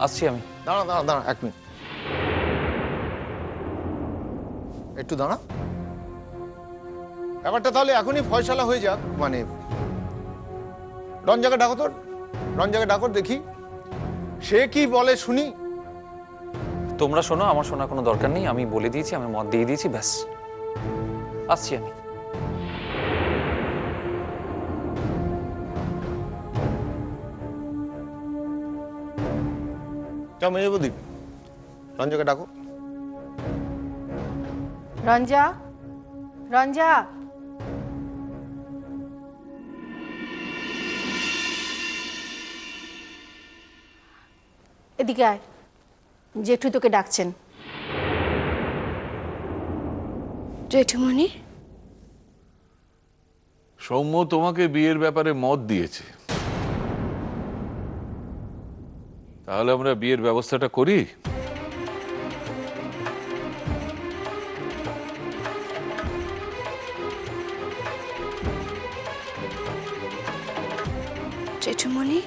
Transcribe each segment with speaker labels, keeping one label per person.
Speaker 1: আসছি আমি।
Speaker 2: দাঁড়া দাঁড়া দাঁড়া, 1 মিনিট, একটু দাঁড়া। ব্যাপারটা তাহলে এখনই ফয়সালা হয়ে যাক। মানে রঞ্জাকে ডাকো, তোর রঞ্জাকে ডাকো, দেখি সে কি বলে শুনি।
Speaker 1: তোমরা শোনো, আমার শোনার কোনো দরকার নেই। আমি বলে দিয়েছি, আমি মত দিয়ে দিয়েছি, ব্যাস। আসছি আমি।
Speaker 2: যাও মেয়ে প্রদীপ, রঞ্জাকে ডাকো।
Speaker 3: রঞ্জা, রঞ্জা, এদিকে আয়, জেঠু তোকে ডাকছেন।
Speaker 4: জেঠুমণি,
Speaker 5: সৌম্য তোমাকে বিয়ের ব্যাপারে মত দিয়েছে, তাহলে আমরা বিয়ের ব্যবস্থাটা করি।
Speaker 4: জেঠুমণি,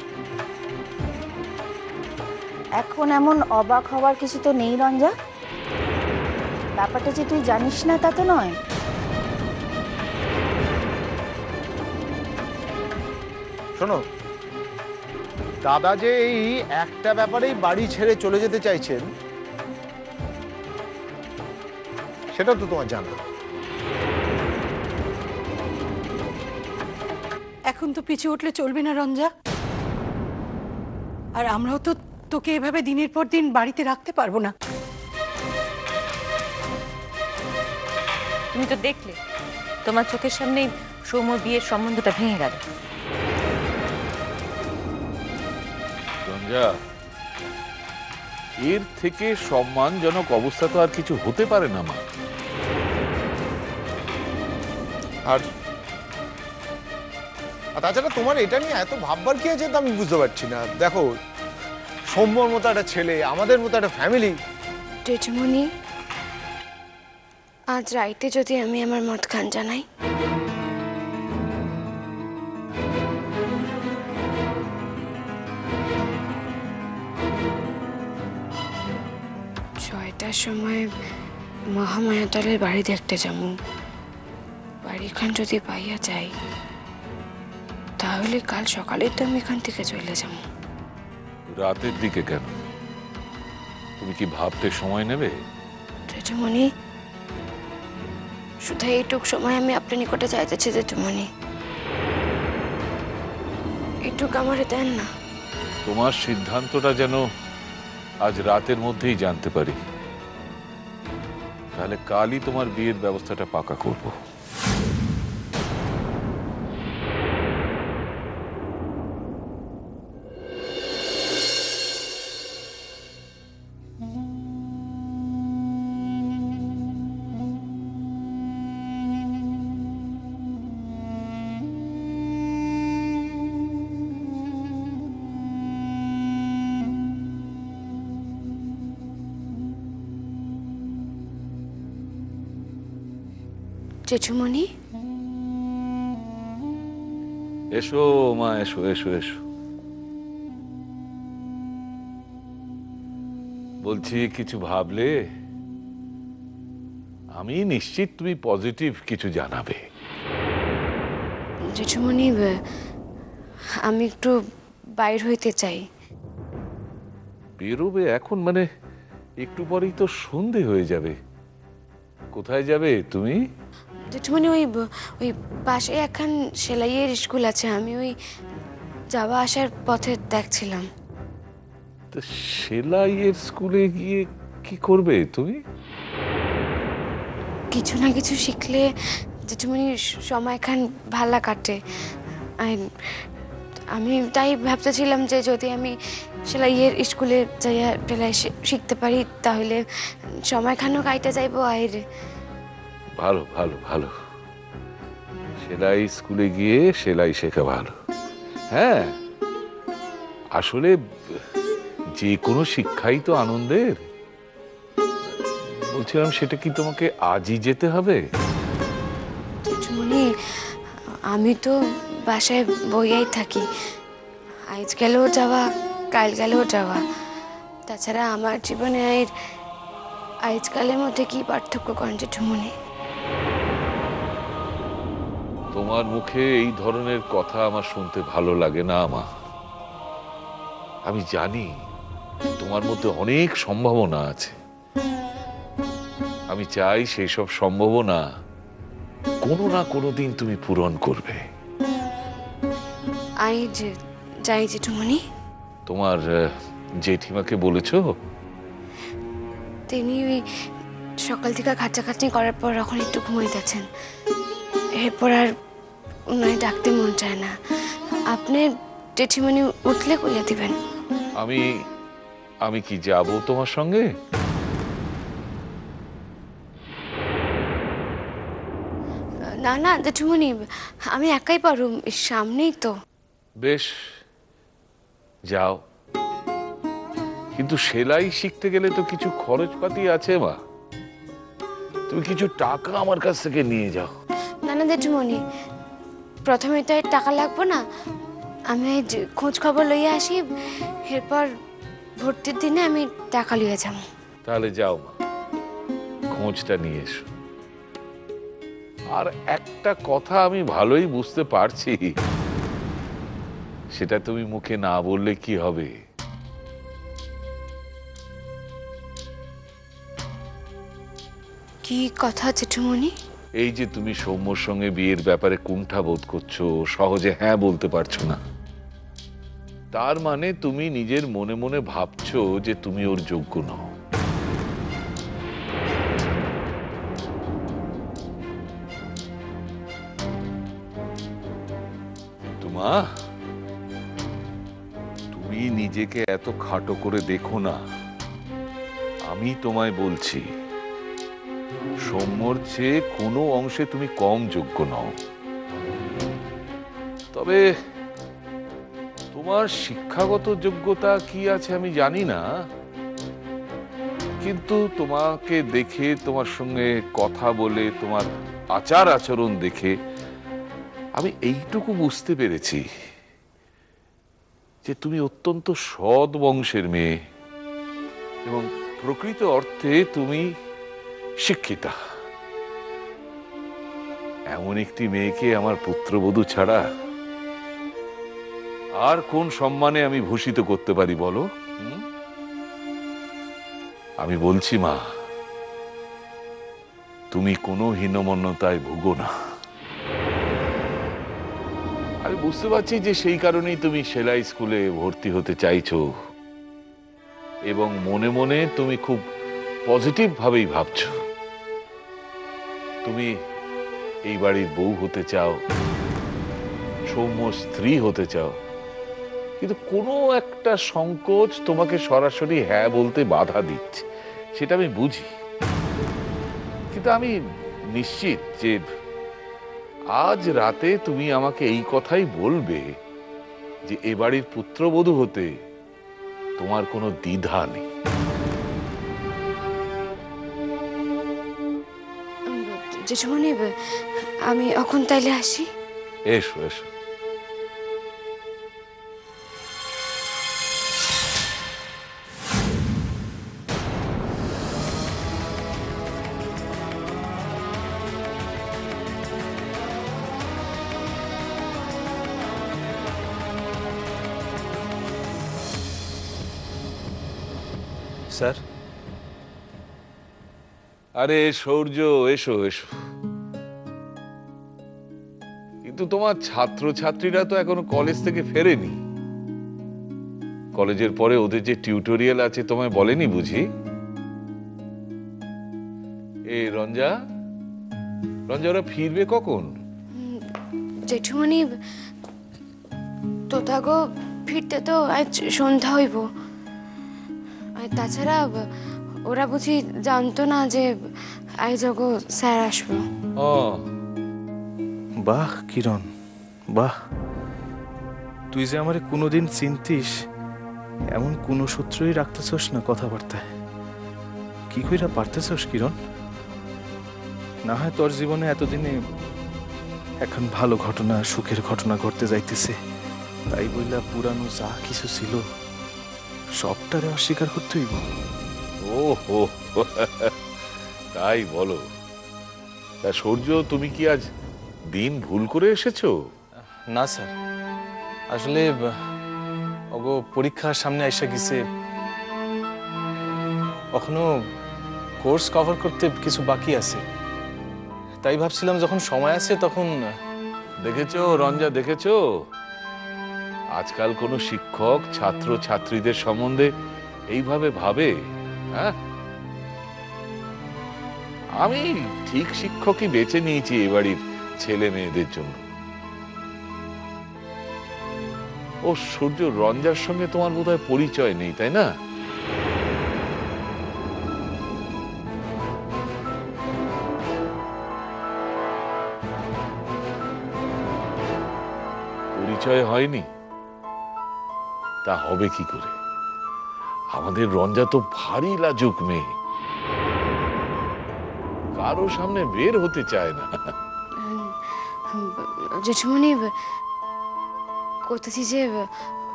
Speaker 3: এখন এমন অবাক হওয়ার কিছু তো নেই রঞ্জা। ব্যাপারটা যে তুই জানিস না তা তো নয়।
Speaker 2: শোনো, দাদা যে এই একটা ব্যাপারেই বাড়ি ছেড়ে চলে যেতে চাইছেন সেটা তো তোমার জানা।
Speaker 6: এখন তো পিছু উঠলে চলবে না রঞ্জা, আর আমরাও তো তোকে এভাবে দিনের পর দিন বাড়িতে রাখতে পারবো না।
Speaker 7: তুমি তো দেখলে তোমার চোখের সামনেই সৌম্যর বিয়ের সম্বন্ধটা ভেঙে গেল।
Speaker 5: রঞ্জা, এর থেকে সম্মানজনক অবস্থা তো আর কিছু হতে পারে না মা।
Speaker 2: আর তাছাড়া তোমার এটা নিয়ে এত ভাববার কি আছে তা আমি বুঝতে পারছি না। দেখো, সৌম্যর মতো একটা ছেলে, আমাদের মতো একটা ফ্যামিলি।
Speaker 4: জেঠুমণি, আজ রাইতে যদি আমি আমার মত খান জানাই, ছয়টার সময় মহামায়াতলের বাড়ি দেখতে যাবো। বাড়িখান যদি পাইয়া যাই তাহলে কাল সকালে তো আমি এখান থেকে চলে যাবো।
Speaker 5: রাতের দিকে কেন? তুমি কি ভাবতে সময় নেবে?
Speaker 4: জেঠুমণি, শুধু এইটুক সময় আমি আপনার নিকটে চাইতেছি জেঠুমণি, এইটুক আমারে দেন না।
Speaker 5: তোমার সিদ্ধান্তটা যেন আজ রাতের মধ্যেই জানতে পারি, তাহলে কালই তোমার বিয়ের ব্যবস্থাটা পাকা করব।
Speaker 4: জেঠুমণি,
Speaker 5: এসো মা, এসো এসো এসো। বলছি, কিছু ভাবলে? আমি নিশ্চিত তুমি পজিটিভ কিছু জানাবে।
Speaker 4: জেঠুমণি, আমি একটু বাইর হইতে চাই।
Speaker 5: বেরোবে এখন? মানে একটু পরেই তো সন্ধে হয়ে যাবে। কোথায় যাবে তুমি?
Speaker 4: জেঠুমণি, ওই পাশে একখান সেলাইয়ের স্কুল আছে, আমি ওই যাওয়া আসার পথে দেখছিলাম।
Speaker 5: তো সেলাইয়ের স্কুলে গিয়ে কি করবে তুমি?
Speaker 4: কিছু না কিছু শিখলে জেঠুমণি সময়খান ভালো কাটে। আমি তাই ভাবতেছিলাম যে যদি আমি সেলাইয়ের স্কুলে যাইয়া সেলাই শিখতে পারি তাহলে সময়খানও কাইতে যাইব। আর
Speaker 5: ভালো ভালো ভালো, সেলাই স্কুলে গিয়ে সেলাই শেখা ভালো। হ্যাঁ, আসলে যে কোনো শিক্ষাই তো আনন্দের। বলছিলাম, সেটা কি তোমাকে আজই যেতে হবে?
Speaker 4: জেঠুমণি, আমি তো বাসায় বইয়াই থাকি, আজ গেলেও যাওয়া, কাল গেলেও যাওয়া। তাছাড়া আমার জীবনে আজকালের মধ্যে কি পার্থক্য করেন জেঠুমনি?
Speaker 5: তোমার মুখে এই ধরনের কথা আমার শুনতে ভালো লাগে না মা। আমি জানি তোমার মধ্যে অনেক সম্ভাবনা আছে। আমি চাই সেই সব সম্ভাবনা কোনো না কোনো দিন তুমি পূরণ করবে।
Speaker 4: যাই জেঠুমনি।
Speaker 5: তোমার জেঠিমাকে বলেছো?
Speaker 4: তিনি ওই সকাল থেকে খাটাখাটনি করার পর এখন একটু ঘুমিয়ে যাচ্ছেন, এরপর আর ওনায় ডাকতে মন চায় না। আপনি জেঠিমনি উঠলে কইয়া দিবেন।
Speaker 5: আমি কি যাব তোমার সঙ্গে?
Speaker 4: না না জেঠুমনি, আমি একাই পারুম, সামনেই তো।
Speaker 5: বেশ, যাও। কিন্তু সেলাই শিখতে গেলে তো কিছু খরচপাতি আছে মা। তুমি কিছু টাকা আমার কাছ থেকে নিয়ে যাও।
Speaker 4: না না জেঠুমনি, প্রথমে তো আর টাকা লাগবে না। আমি খোঁজ খবর লইয়া আসি, এরপর ভর্তির দিনে আমি টাকা লইয়া যাব।
Speaker 5: তাহলে যাও মা, খোঁজটা নিয়ে এসো। আর একটা কথা আমি ভালোই বুঝতে পারছি, সেটা তুমি মুখে না বললে কি হবে।
Speaker 4: কি কথা জেঠুমনি?
Speaker 5: এই যে তুমি সৌম্যর সঙ্গে বিয়ের ব্যাপারে কুণ্ঠা বোধ করছো, সহজে হ্যাঁ বলতে পারছো না, তার মানে তুমি নিজের মনে মনে ভাবছো যে তুমি ওর যোগ্য নও। তোমা, তুমি নিজেকে এত খাটো করে দেখো না। আমি তোমায় বলছি, সৌম্যর চেয়ে কোনো অংশে তুমি কম যোগ্য নও। তবে তোমার শিক্ষাগত যোগ্যতা কি আছে আমি জানি না, কিন্তু তোমাকে দেখে, তোমার সঙ্গে কথা বলে, তোমার আচার আচরণ দেখে আমি এইটুকু বুঝতে পেরেছি যে তুমি অত্যন্ত সৎ বংশের মেয়ে এবং প্রকৃত অর্থে তুমি শিক্ষিতা। এমন একটি মেয়েকে আমার পুত্রবধূ ছাড়া আর কোন সম্মানে আমি ভূষিত করতে পারি বলো? আমি বলছি মা, তুমি কোনো হীনমন্যতায় ভুগো না। আমি বুঝতে পারছি যে সেই কারণেই তুমি সেলাই স্কুলে ভর্তি হতে চাইছো এবং মনে মনে তুমি খুব পজিটিভ ভাবেই ভাবছো। তুমি এই বাড়ির বউ হতে চাও, সৌম্য স্ত্রী হতে চাও, কিন্তু কোনো একটা সংকোচ তোমাকে সরাসরি হ্যাঁ বলতে বাধা দিচ্ছে, সেটা আমি বুঝি। কিন্তু আমি নিশ্চিত যে আজ রাতে তুমি আমাকে এই কথাই বলবে যে এ বাড়ির পুত্রবধূ হতে তোমার কোনো দ্বিধা নেই।
Speaker 4: জেঠুমনি, আমি এখন তাইলে আসি।
Speaker 5: এসো এসো।
Speaker 1: স্যার,
Speaker 5: আরে সৌর্য, এসো এসো। কিন্তু তোমার ছাত্রছাত্রীরা তো এখনো কলেজ থেকে ফেরেনি। কলেজের পরে ওদের যে টিউটোরিয়াল আছে তোমায় বলেনি বুঝি? এ রঞ্জা, ওরা ফিরবে কখন?
Speaker 4: জেঠুমনি, তোতাগো ফিরতে তো আজ সন্ধ্যা হইব। আর তাছাড়া ওরা বুঝি জানতো না যে আইজগ স্যার আসবো।
Speaker 5: ও
Speaker 8: বাহ কিরণ, বাহ, তুই যে আমারে কোনোদিন চিনতিস এমন কোনো সূত্রই রাখতেছস না কথাবার্তায়। কি কইরা পারতেছস কিরণ? না হয় তোর জীবনে এতদিনে এখন ভালো ঘটনা, সুখের ঘটনা ঘটতে যাইতেছে, তাই বইলা পুরানো যা কিছু ছিল সবটারে অস্বীকার করতে হইব?
Speaker 5: ও হো, তাই বলো। তা সূর্য, তুমি কি আজ দিন ভুল করে এসেছো?
Speaker 8: না স্যার, আসলে ওগো পরীক্ষার সামনে আইসা গেছে, এখনো কোর্স কভার করতে কিছু বাকি আছে, তাই ভাবছিলাম যখন সময় আছে তখন।
Speaker 5: দেখেছো রঞ্জা, দেখেছো আজকাল কোনো শিক্ষক ছাত্র ছাত্রীদের সম্বন্ধে এইভাবে ভাবে? হ্যাঁ, আমি ঠিক শিক্ষকই বেছে নিয়েছি এ বাড়ির ছেলে মেয়েদের জন্য। ও সূর্য, রঞ্জার সঙ্গে তোমার বোধহয় পরিচয় নেই, তাই না? পরিচয় হয়নি? তা হবে কি করে? আমাদের রঞ্জা তো ভারী লাজুক মেয়ে, কারো সামনে বের হতে চায় না।
Speaker 4: জেঠুমনি, করতেছি যে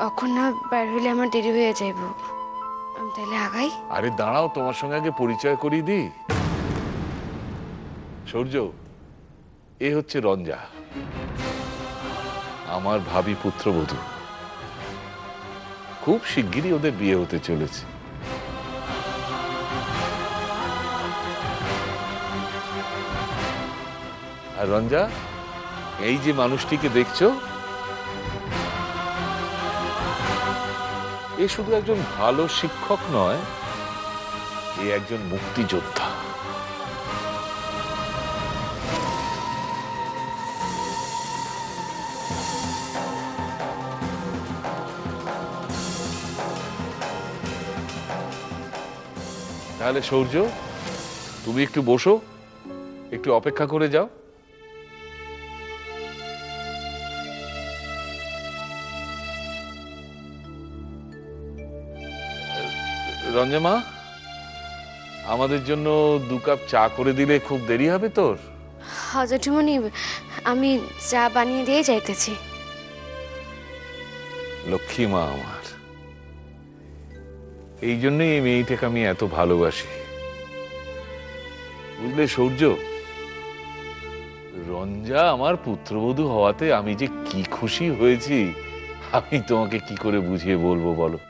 Speaker 4: এখন না বের হইলে আমার দেরি হয়ে যাইব, আমি তাহলে আগাই।
Speaker 5: আরে দাঁড়াও, তোমার সঙ্গে আগে পরিচয় করিয়ে দিই। সূর্য, এ হচ্ছে রঞ্জা, আমার ভাবি পুত্রবধূ। খুব শিগগিরই ওদের বিয়ে হতে চলেছে। আর রঞ্জা, এই যে মানুষটিকে দেখছো, এ শুধু একজন ভালো শিক্ষক নয়, এ একজন মুক্তিযোদ্ধা। তাহলে সূর্য, তুমি একটু বসো, একটু অপেক্ষা করে যাও। রঞ্জমা, আমাদের জন্য 2 কাপ চা করে দিলে খুব দেরি হবে তোর?
Speaker 4: হ্যাঁ জেঠুমনি, আমি চা বানিয়ে দিয়ে যাইতেছি।
Speaker 5: লক্ষ্মী মা আমার, এই জন্যই এই মেয়েটাকে আমি এত ভালোবাসি, বুঝলে সূর্য? রঞ্জা আমার পুত্রবধূ হওয়াতে আমি যে কি খুশি হয়েছি, আমি তোমাকে কি করে বুঝিয়ে বলবো বলো?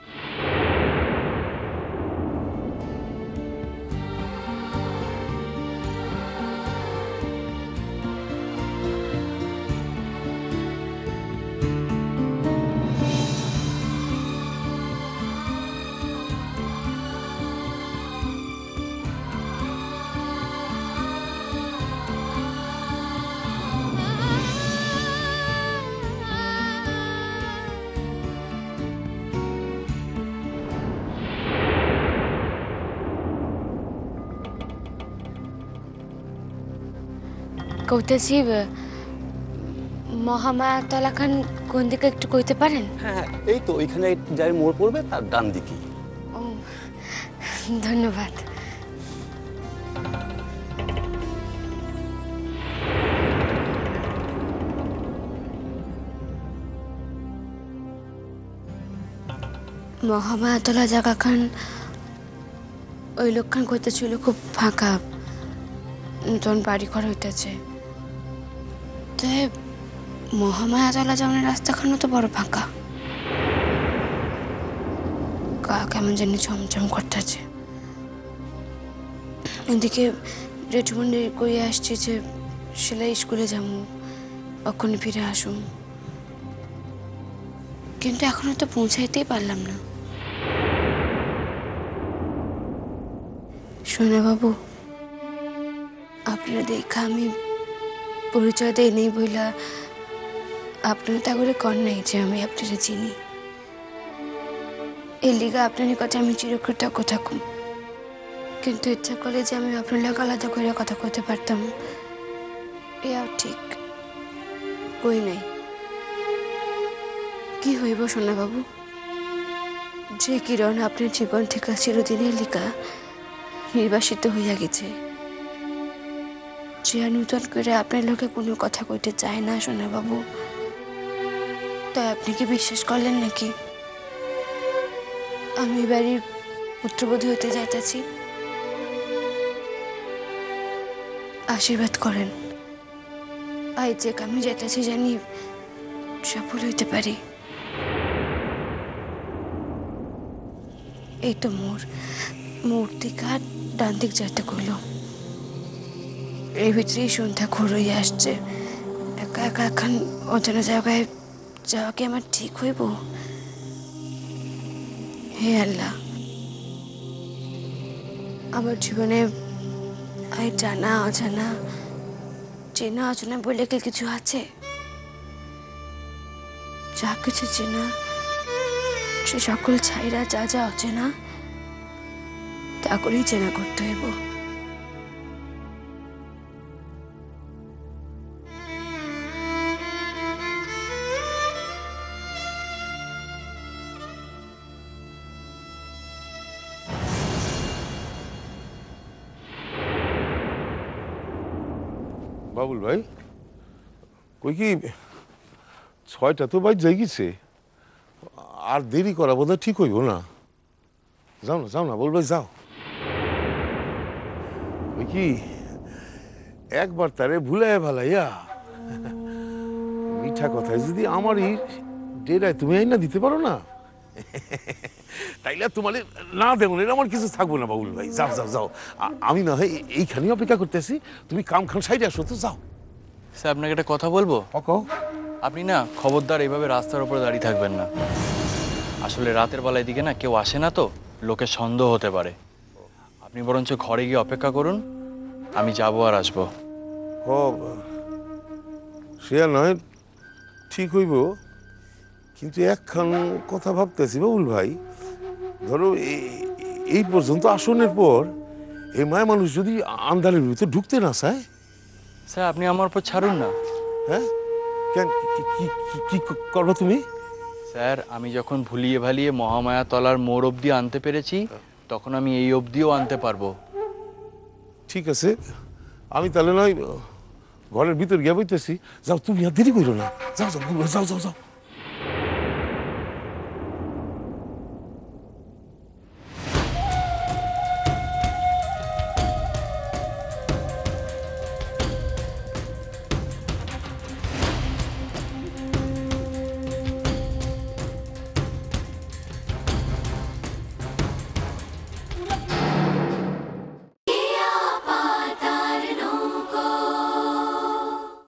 Speaker 4: কইতেছি, মহামায়াতলা খান কোন দিকে একটু কইতে পারেন?
Speaker 9: হ্যাঁ, এই তো ওইখানে যাই মোড় পড়বে তার ডান দিকে।
Speaker 4: ও, ধন্যবাদ। মহামায়াতলা জায়গা খান ওই লোকখান কইতেছিল খুব ফাঁকা, নতুন বাড়ি ঘর হইতেছে। তাই মহামায়াতলা যাওয়ার রাস্তাখানও তো বড় ফাঁকা, গা কেমন জানি চমচম করতেছে। এদিকে জেঠুমন্ডি কইয়া আসছে যে সেলাই স্কুলে যাবো, অক্ষণে ফিরে আসুন, কিন্তু এখনো তো পৌঁছাইতেই পারলাম না। সোনা বাবু, আপনারা দেখা আমি পরিচয় দেই নেই বইলা আপনারা তা করে কর নাই যে আমি আপনারা চিনি। এই লিগা আপনার নিকটে আমি চিরকৃতজ্ঞ থাকুম, কিন্তু ইচ্ছা করলে যে আমি আপনার লোক আলাদা করে কথা কইতে পারতাম, এও ঠিক কই নাই। কি হইব সোনা বাবু, যে কিরণ আপনার জীবন থেকে চিরদিনের লিগা নির্বাসিত হইয়া গেছে, যে নূতন করে আপনার লোকে কোনো কথা কইতে চায় না সোনা বাবু, তাই আপনি কি বিশ্বাস করলেন নাকি? আমি এই বাড়ির পুত্রবধূ হতে যাইতেছি। আশীর্বাদ করেন, আজ যে আমি যাইতেছি জানি সফল হইতে পারি। এই তো মূর্তিকার ডান দিক যাইতে কইল। এর ভিতরেই সন্ধ্যা ঘোর হইয়া আসছে। একা একা এখন অজানা জায়গায় যাওয়া কি আমার ঠিক হইব? হে আল্লাহ, আমার জীবনে আর জানা অজানা চেনা অজানা বলে কি কিছু আছে? যা কিছু চেনা সে সকল ছাইরা যা যা অচেনা তা করেই চেনা করতে হইব।
Speaker 5: বাবুল ভাই, কই কি 6টা তো বাজ যাই গেছে, আর দেরি করা বোধ ঠিক হইব না। যাও না বাবুল ভাই, যাও। কই কি একবার তারে ভুলাই ভালাইয়া মিঠা কথায় যদি আমারই ডেরায় তুমি আইনা দিতে পারো না, তাইলে তোমার না দেবো না, আমার কিছু থাকবো না। বাবুল ভাই যাও, আমি না হয় এইখানেই অপেক্ষা করতেছি, তুমি কাম খান সাইডে আসো তো, যাও।
Speaker 8: স্যার, আপনাকে একটা কথা বলবো।
Speaker 1: আপনি না খবরদার এইভাবে রাস্তার উপরে দাঁড়িয়ে থাকবেন না। আসলে রাতের বেলায় দিকে না কেউ আসে না, তো লোকের সন্দেহ হতে পারে। আপনি বরঞ্চ ঘরে গিয়ে অপেক্ষা করুন, আমি যাবো আর আসবো।
Speaker 5: সে আর নয়, ঠিক হইব, কিন্তু একখান কথা ভাবতেছি বাবুল ভাই। ধরো এই পর্যন্ত আসনের পর এই মায়া মানুষ যদি আন্ধারের ভিতরে ঢুকতে না চায়।
Speaker 1: স্যার, আপনি আমার উপর ছাড়ুন না।
Speaker 5: হ্যাঁ, কেন কি করবো তুমি?
Speaker 1: স্যার, আমি যখন ভুলিয়ে ভালিয়ে মহামায়া তলার মোড় অবধি আনতে পেরেছি, তখন আমি এই অবধিও আনতে পারবো।
Speaker 5: ঠিক আছে, আমি তাহলে নয় ঘরের ভিতর গিয়ে বইতেছি। যাও, তুমি আর দেরি করো না, যাও।